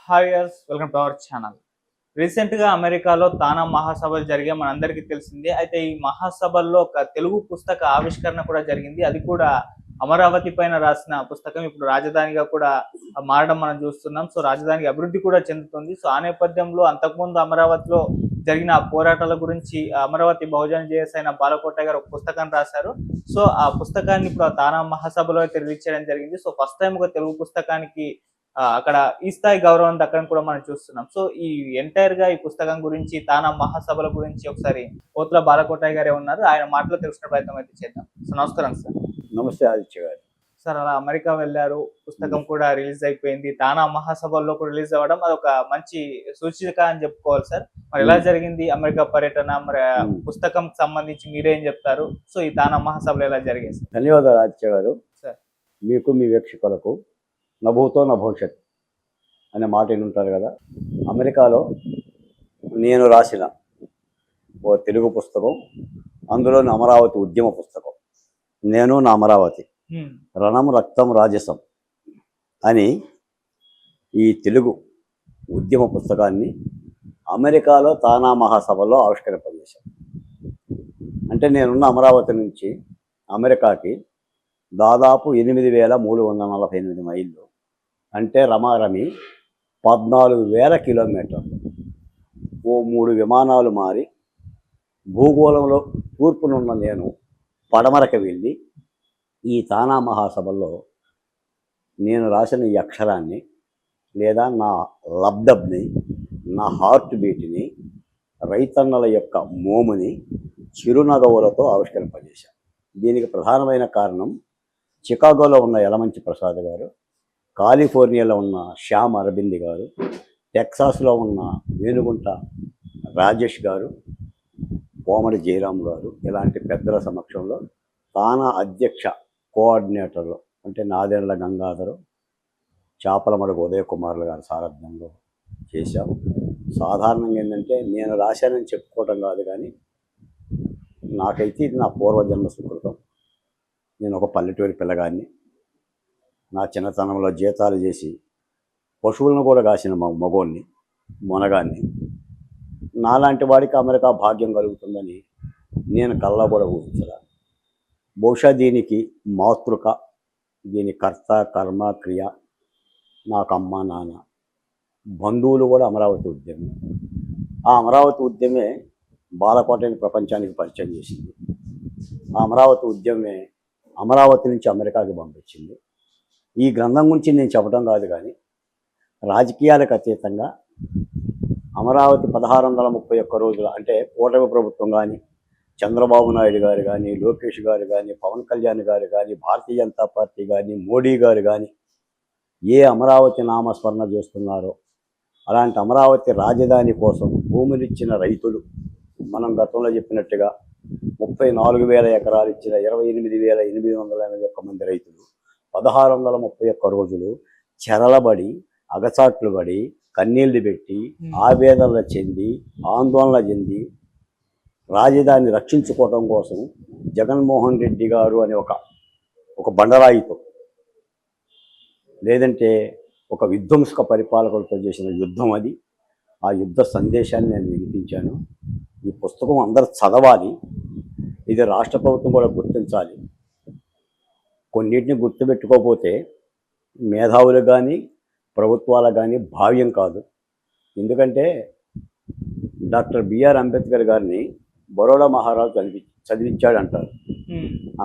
Hi యర్స్ welcome to our channel. రీసెంట్గా అమెరికాలో తానా మహాసభలు జరిగే మనందరికీ తెలిసిందే. అయితే ఈ మహాసభల్లో ఒక తెలుగు పుస్తక ఆవిష్కరణ కూడా జరిగింది. అది కూడా అమరావతి పైన రాసిన పుస్తకం ఇప్పుడు రాజధానిగా కూడా మారడం మనం చూస్తున్నాం. సో రాజధానికి అభివృద్ధి కూడా చెందుతుంది. సో ఆ నేపథ్యంలో అంతకుముందు అమరావతిలో జరిగిన పోరాటాల గురించి అమరావతి బహుజన జేఏసీ అయిన బాలకోట గారు ఒక పుస్తకం రాశారు. సో ఆ పుస్తకాన్ని ఇప్పుడు ఆ తానా మహాసభలో అయితే రిలీజ్ చేయడం జరిగింది. సో ఫస్ట్ టైం ఒక తెలుగు పుస్తకానికి అక్కడ ఈ స్థాయి గౌరవం దక్కడం కూడా మనం చూస్తున్నాం. సో ఈ ఎంటైర్ గా ఈ పుస్తకం గురించి తానా మహాసభల గురించి ఒకసారి పోతుల బాలకోటయ్య గారే ఉన్నారు, ఆయన మాటలో తెలుసుకునే ప్రయత్నం అయితే చేద్దాం. సో నమస్కారం సార్. నమస్తే ఆదిత్య గారు. సార్ అలా అమెరికా వెళ్ళారు, పుస్తకం కూడా రిలీజ్ అయిపోయింది, తానా మహాసభల్లో కూడా రిలీజ్ అవ్వడం అదొక మంచి సూచిక అని చెప్పుకోవాలి సార్. మరి ఎలా జరిగింది అమెరికా పర్యటన, మరి పుస్తకం సంబంధించి మీరేం చెప్తారు? సో ఈ తానా మహాసభలు ఎలా జరిగాయి సార్? ధన్యవాదాలు ఆదిత్య గారు. సార్ మీకు మీ వీక్షకులకు నభూతో నా భవిష్యత్ అనే మాట వింటారు కదా. అమెరికాలో నేను రాసిన ఓ తెలుగు పుస్తకం, అందులోని అమరావతి ఉద్యమ పుస్తకం నేను నా అమరావతి రణం రక్తం రాజసం అని ఈ తెలుగు ఉద్యమ పుస్తకాన్ని అమెరికాలో తానా మహాసభలో ఆవిష్కరింపజేశాను. అంటే నేనున్న అమరావతి నుంచి అమెరికాకి దాదాపు 8,348 మైళ్ళు, అంటే రమారమి 14,000 కిలోమీటర్లు. ఓ 3 విమానాలు మారి భూగోళంలో తూర్పునున్న నేను పడమరకు వెళ్ళి ఈ తానా మహాసభల్లో నేను రాసిన ఈ అక్షరాన్ని లేదా నా లబ్ధబ్ని, నా హార్ట్ బీట్ని, రైతన్నల యొక్క మోముని చిరునగవులతో ఆవిష్కరింపజేశాను. దీనికి ప్రధానమైన కారణం చికాగోలో ఉన్న యలమంచి ప్రసాద్ గారు, కాలిఫోర్నియాలో ఉన్న శ్యామ్ అరబింద్ గారు, టెక్సాస్లో ఉన్న వేణుగుంట రాజేష్ గారు, కోమడి జయరామ్ గారు, ఇలాంటి పెద్దల సమక్షంలో తానా అధ్యక్ష కోఆర్డినేటర్లు అంటే నాదెండ్ల గంగాధరు, చాపలమడుగు ఉదయ్ కుమార్ల గారి సారథ్యంలో చేశాము. సాధారణంగా ఏంటంటే నేను రాశానని చెప్పుకోవటం కాదు, కానీ నాకైతే ఇది నా పూర్వజన్మ సుకృతం. నేను ఒక పల్లెటూరి పిల్లగాన్ని, నా చిన్నతనంలో జీతాలు చేసి పశువులను కూడా కాసిన మగోన్ని మొనగాన్ని, నాలాంటి వాడికి అమెరికా భాగ్యం కలుగుతుందని నేను కల్లా కూడా ఊహించడా. బహుశా దీనికి మాతృక, దీని కర్త కర్మ క్రియ నాకు అమ్మ నాన్న, బంధువులు కూడా అమరావతి ఉద్యమే. ఆ అమరావతి ఉద్యమే బాలకోటని ప్రపంచానికి పరిచయం చేసింది. ఆ అమరావతి ఉద్యమే అమరావతి నుంచి అమెరికాకి పంపించింది. ఈ గ్రంథం గురించి నేను చెప్పడం కాదు, కానీ రాజకీయాలకు అతీతంగా అమరావతి 1631 రోజులు, అంటే కూటమి ప్రభుత్వం కానీ, చంద్రబాబు నాయుడు గారు కానీ, లోకేష్ గారు కానీ, పవన్ కళ్యాణ్ గారు కానీ, భారతీయ జనతా పార్టీ కానీ, మోడీ గారు కానీ ఏ అమరావతి నామస్మరణ చేస్తున్నారో అలాంటి అమరావతి రాజధాని కోసం భూములిచ్చిన రైతులు, మనం గతంలో చెప్పినట్టుగా 34,000 ఎకరాలు ఇచ్చిన 28,881 మంది రైతులు 1631 రోజులు చెరలబడి, అగచాట్లు పడి, కన్నీళ్లు పెట్టి, ఆవేదనలు చెంది, ఆందోళన చెంది రాజధానిని రక్షించుకోవడం కోసం జగన్మోహన్ రెడ్డి గారు అనే ఒక బండరాయితో, లేదంటే ఒక విధ్వంసక పరిపాలకులతో చేసిన యుద్ధం అది. ఆ యుద్ధ సందేశాన్ని నేను వినిపించాను. ఈ పుస్తకం అందరూ చదవాలి. ఇది రాష్ట్ర ప్రభుత్వం కూడా గుర్తించాలి. కొన్నిటిని గుర్తుపెట్టుకోకపోతే మేధావులకు కానీ ప్రభుత్వాలకు కానీ భావ్యం కాదు. ఎందుకంటే డాక్టర్ బిఆర్ అంబేద్కర్ గారిని బరోడా మహారాజు చదివించాడు అంటారు.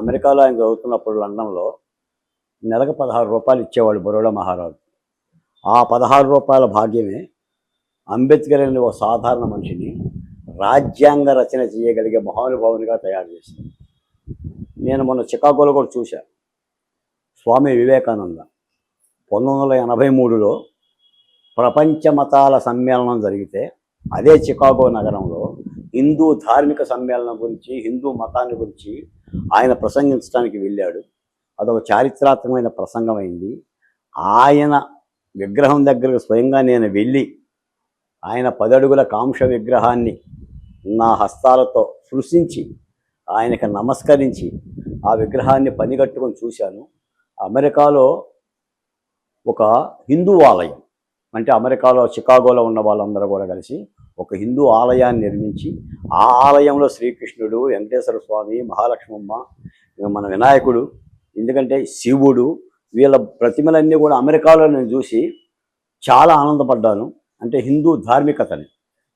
అమెరికాలో ఆయన చదువుతున్నప్పుడు లండన్లో నెలకు 16 రూపాయలు ఇచ్చేవాడు బరోడా మహారాజు. ఆ 16 రూపాయల భాగ్యమే అంబేద్కర్ అనే ఒక సాధారణ మనిషిని రాజ్యాంగ రచన చేయగలిగే మహానుభావునిగా తయారు చేసింది. నేను మొన్న చికాగోలో కూడా చూశాను. స్వామి వివేకానంద 1983లో ప్రపంచ మతాల సమ్మేళనం జరిగితే అదే చికాగో నగరంలో హిందూ ధార్మిక సమ్మేళనం గురించి, హిందూ మతాన్ని గురించి ఆయన ప్రసంగించడానికి వెళ్ళాడు. అదొక చారిత్రాత్మకమైన ప్రసంగం అయింది. ఆయన విగ్రహం దగ్గరకు స్వయంగా నేను వెళ్ళి ఆయన 10 అడుగుల కాంక్ష విగ్రహాన్ని నా హస్తాలతో సృష్టించి ఆయనకు నమస్కరించి ఆ విగ్రహాన్ని పనిగట్టుకొని చూశాను. అమెరికాలో ఒక హిందూ ఆలయం, అంటే అమెరికాలో చికాగోలో ఉన్న వాళ్ళందరూ కూడా కలిసి ఒక హిందూ ఆలయాన్ని నిర్మించి ఆ ఆలయంలో శ్రీకృష్ణుడు, వెంకటేశ్వర స్వామి, మహాలక్ష్మమ్మ, మన వినాయకుడు, ఎందుకంటే శివుడు, వీళ్ళ ప్రతిమలన్నీ కూడా అమెరికాలో నేను చూసి చాలా ఆనందపడ్డాను. అంటే హిందూ ధార్మికతని.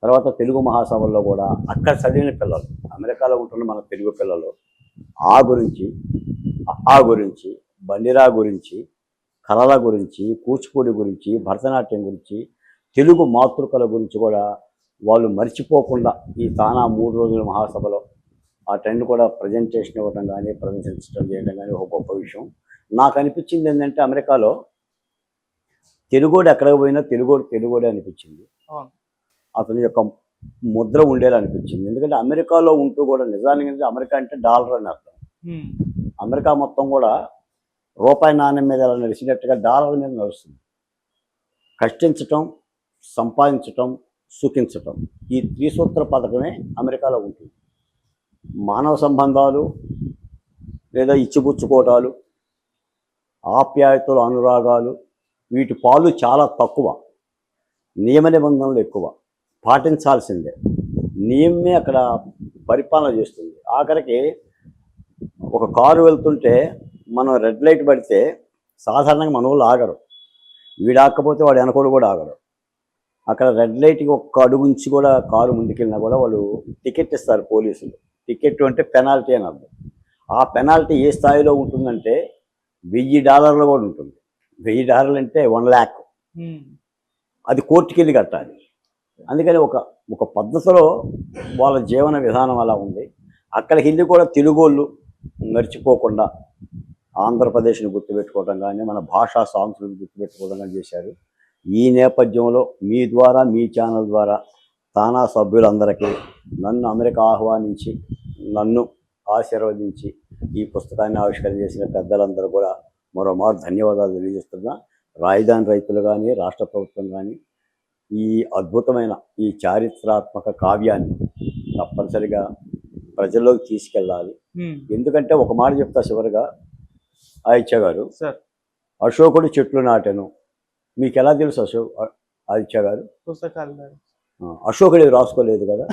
తర్వాత తెలుగు మహాసభల్లో కూడా అక్కడ చదివిన పిల్లలు, అమెరికాలో ఉంటున్న మన తెలుగు పిల్లలు ఆ గురించి బండిరా గురించి, కళల గురించి, కూచిపూడి గురించి, భరతనాట్యం గురించి, తెలుగు మాతృకల గురించి కూడా వాళ్ళు మర్చిపోకుండా ఈ తానా 3 రోజుల మహాసభలో ఆ ట్రెండ్ కూడా ప్రజెంటేషన్ ఇవ్వడం కానీ, ప్రదర్శించడం చేయడం కానీ ఒక గొప్ప విషయం. నాకు అనిపించింది ఏంటంటే అమెరికాలో తెలుగోడు ఎక్కడికి పోయినా తెలుగోడే అనిపించింది. అతని యొక్క ముద్ర ఉండేలా అనిపించింది. ఎందుకంటే అమెరికాలో ఉంటూ కూడా నిజానికి అమెరికా అంటే డాలర్ అని అర్థం. అమెరికా మొత్తం కూడా రూపాయి నాణ్యం మీద ఎలా నడిచినట్టుగా డాలర్ మీద నడుస్తుంది. కష్టించటం, సంపాదించటం, సుఖించటం, ఈ త్రిసూత్ర పథకమే అమెరికాలో ఉంటుంది. మానవ సంబంధాలు లేదా ఇచ్చిపుచ్చుకోవటాలు, ఆప్యాయతలు, అనురాగాలు, వీటి పాలు చాలా తక్కువ, నియమ నిబంధనలు ఎక్కువ, పాటించాల్సిందే. నియమే అక్కడ పరిపాలన చేస్తుంది. ఆఖరికి ఒక కారు వెళ్తుంటే మనం రెడ్ లైట్ పడితే సాధారణంగా మన వాళ్ళు ఆగరు, వీడాకపోతే వాడు వెనకోడు కూడా ఆగరు. అక్కడ రెడ్ లైట్కి ఒక్క అడుగుంచి కూడా కారు ముందుకెళ్ళినా కూడా వాళ్ళు టికెట్ ఇస్తారు పోలీసులు. టికెట్ అంటే పెనాల్టీ అని అర్థం. ఆ పెనాల్టీ ఏ స్థాయిలో ఉంటుందంటే $1000 కూడా ఉంటుంది. $1000 అంటే 1 lakh. అది కోర్టుకి వెళ్ళి కట్టాలి. అందుకని ఒక పద్ధతిలో వాళ్ళ జీవన విధానం అలా ఉంది. అక్కడికి వెళ్ళి కూడా తెలుగోళ్ళు మర్చిపోకుండా ఆంధ్రప్రదేశ్ని గుర్తుపెట్టుకోవడం కానీ, మన భాషా సాంస్కృతిని గుర్తుపెట్టుకోవడం కానీ చేశారు. ఈ నేపథ్యంలో మీ ద్వారా, మీ ఛానల్ ద్వారా తానా సభ్యులందరికీ నన్ను అమెరికా ఆహ్వానించి నన్ను ఆశీర్వదించి ఈ పుస్తకాన్ని ఆవిష్కరణ చేసిన పెద్దలందరూ కూడా మరోమారు ధన్యవాదాలు తెలియజేస్తున్నా. రాజధాని రైతులు కానీ, రాష్ట్ర ప్రభుత్వం కానీ ఈ అద్భుతమైన ఈ చారిత్రాత్మక కావ్యాన్ని తప్పనిసరిగా ప్రజల్లోకి తీసుకెళ్ళాలి. ఎందుకంటే ఒక మాట చెప్తా చివరిగా, ఆదిత్య గారు, అశోకుడు చెట్లు నాటెను. మీకు ఎలా తెలుసు ఆదిత్య గారు? పుస్తకాలు అశోకుడు రాసుకోలేదు కదా.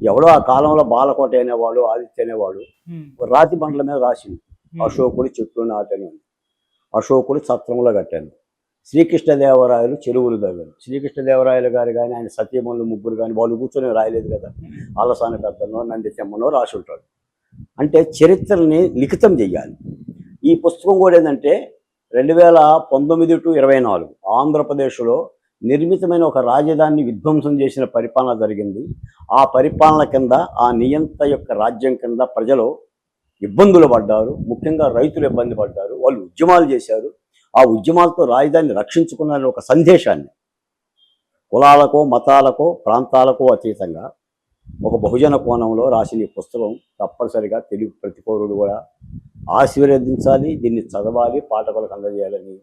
ఎవడో ఆ కాలంలో బాలకోట అనేవాడు, ఆదిత్య అనేవాడు రాతి బండ్ల మీద రాసింది అశోకుడు చెట్లు నాటెను, అశోకుడు సత్రంలో కట్టాను, శ్రీకృష్ణదేవరాయలు చెరువులు దగ్గర. శ్రీకృష్ణదేవరాయలు గారు కానీ ఆయన సత్యమల్లు ముగ్గురు కానీ వాళ్ళు కూర్చొని రాయలేదు కదా. ఆలసాని పెద్దనో నంది తెమ్మనో రాసి ఉంటాడు. అంటే చరిత్రని లిఖితం చెయ్యాలి. ఈ పుస్తకం కూడా ఏంటంటే 2019 to 24 ఆంధ్రప్రదేశ్లో నిర్మితమైన ఒక రాజధానిని విధ్వంసం చేసిన పరిపాలన జరిగింది. ఆ పరిపాలన కింద, ఆ నియంత యొక్క రాజ్యం కింద ప్రజలు ఇబ్బందులు పడ్డారు. ముఖ్యంగా రైతులు ఇబ్బంది పడ్డారు. వాళ్ళు ఉద్యమాలు చేశారు. ఆ ఉద్యమాలతో రాజధానిని రక్షించుకున్న ఒక సందేశాన్ని కులాలకో, మతాలకో, ప్రాంతాలకో అతీతంగా ఒక బహుజన కోణంలో రాసిన ఈ పుస్తకం తప్పనిసరిగా తెలుగు ప్రతి పౌరుడు కూడా ఆశీర్వదించాలి, దీన్ని చదవాలి, పాఠకులకు అందజేయాలని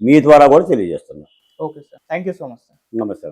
మీ ద్వారా కూడా తెలియజేస్తున్నాను. Okay sir, thank you so much sir. నమస్తే.